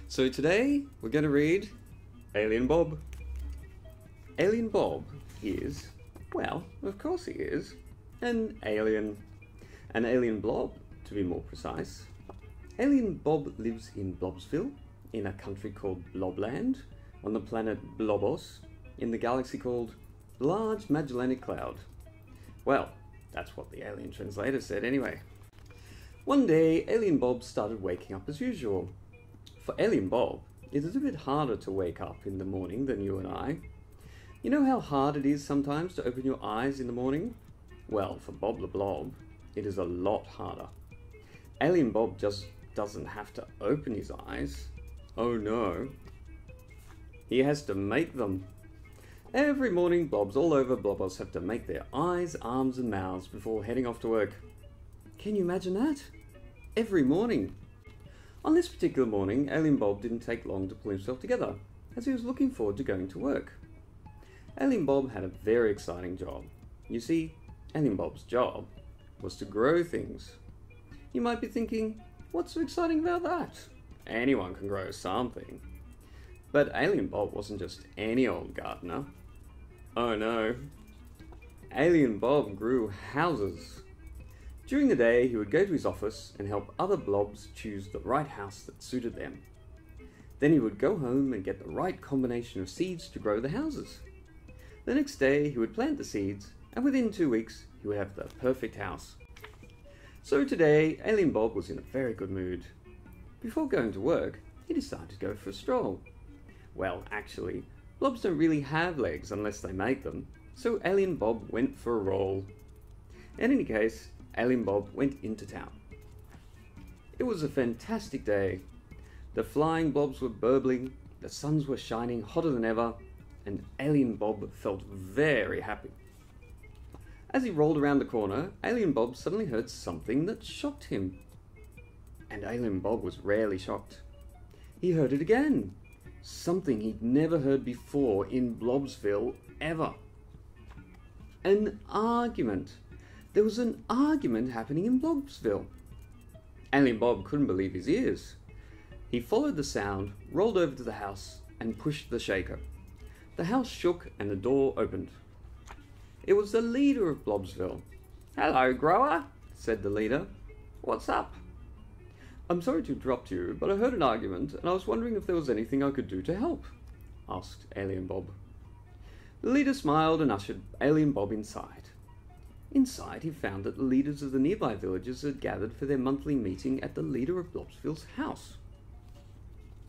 So today we're going to read Alien Bob. Alien Bob is, well, of course he is, an alien. An alien blob, to be more precise. Alien Bob lives in Blobsville, in a country called Blobland, on the planet Blobos, in the galaxy called Large Magellanic Cloud. Well, that's what the alien translator said anyway. One day, Alien Bob started waking up as usual. For Alien Bob, it is a bit harder to wake up in the morning than you and I. You know how hard it is sometimes to open your eyes in the morning? Well, for Bob the Blob, it is a lot harder. Alien Bob just doesn't have to open his eyes. Oh no. He has to make them. Every morning, blobs all over Blobos have to make their eyes, arms and mouths before heading off to work. Can you imagine that? Every morning. On this particular morning, Alien Bob didn't take long to pull himself together, as he was looking forward to going to work. Alien Bob had a very exciting job. You see, Alien Bob's job was to grow things. You might be thinking, what's so exciting about that? Anyone can grow something. But Alien Bob wasn't just any old gardener. Oh no. Alien Bob grew houses. During the day, he would go to his office and help other blobs choose the right house that suited them. Then he would go home and get the right combination of seeds to grow the houses. The next day, he would plant the seeds, and within 2 weeks, he would have the perfect house. So today, Alien Bob was in a very good mood. Before going to work, he decided to go for a stroll. Well, actually, blobs don't really have legs unless they make them, so Alien Bob went for a roll. In any case, Alien Bob went into town. It was a fantastic day. The flying blobs were burbling, the suns were shining hotter than ever, and Alien Bob felt very happy. As he rolled around the corner, Alien Bob suddenly heard something that shocked him. And Alien Bob was rarely shocked. He heard it again. Something he'd never heard before in Blobsville ever. An argument. There was an argument happening in Blobsville. Alien Bob couldn't believe his ears. He followed the sound, rolled over to the house, and pushed the shaker. The house shook and the door opened. It was the leader of Blobsville. "Hello, grower," said the leader. "What's up?" "I'm sorry to interrupt you, but I heard an argument and I was wondering if there was anything I could do to help," asked Alien Bob. The leader smiled and ushered Alien Bob inside. Inside, he found that the leaders of the nearby villages had gathered for their monthly meeting at the leader of Blobsville's house.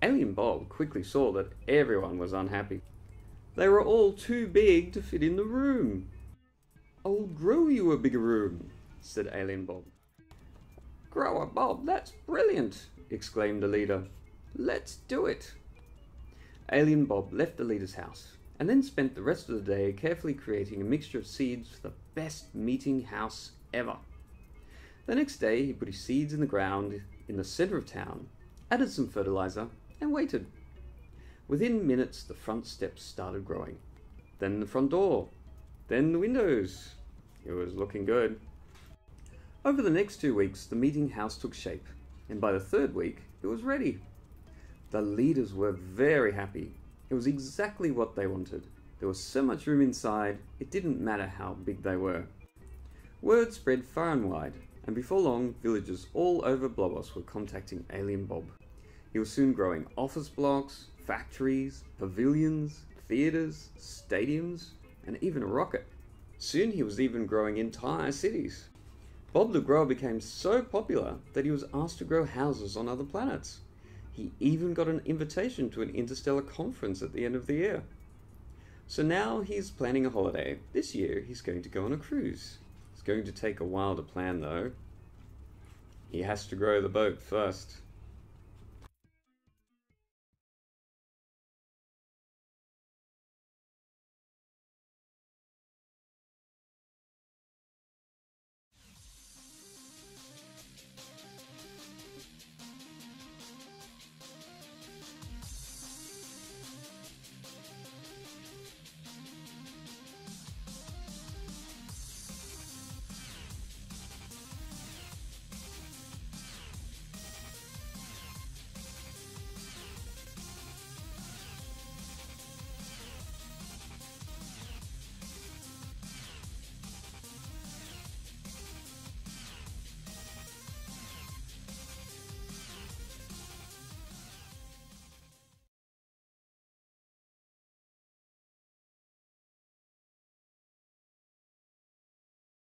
Alien Bob quickly saw that everyone was unhappy. They were all too big to fit in the room. "I'll grow you a bigger room," said Alien Bob. "Grower Bob, that's brilliant," exclaimed the leader. "Let's do it." Alien Bob left the leader's house and then spent the rest of the day carefully creating a mixture of seeds for the best meeting house ever. The next day he put his seeds in the ground in the center of town, added some fertilizer, and waited. Within minutes the front steps started growing, then the front door, then the windows. It was looking good. Over the next 2 weeks the meeting house took shape, and by the third week it was ready. The leaders were very happy. It was exactly what they wanted. There was so much room inside, it didn't matter how big they were. Word spread far and wide, and before long, villagers all over Blobos were contacting Alien Bob. He was soon growing office blocks, factories, pavilions, theatres, stadiums, and even a rocket. Soon he was even growing entire cities. Bob the Grower became so popular that he was asked to grow houses on other planets. He even got an invitation to an interstellar conference at the end of the year. So now he's planning a holiday. This year he's going to go on a cruise. It's going to take a while to plan though. He has to grow the boat first.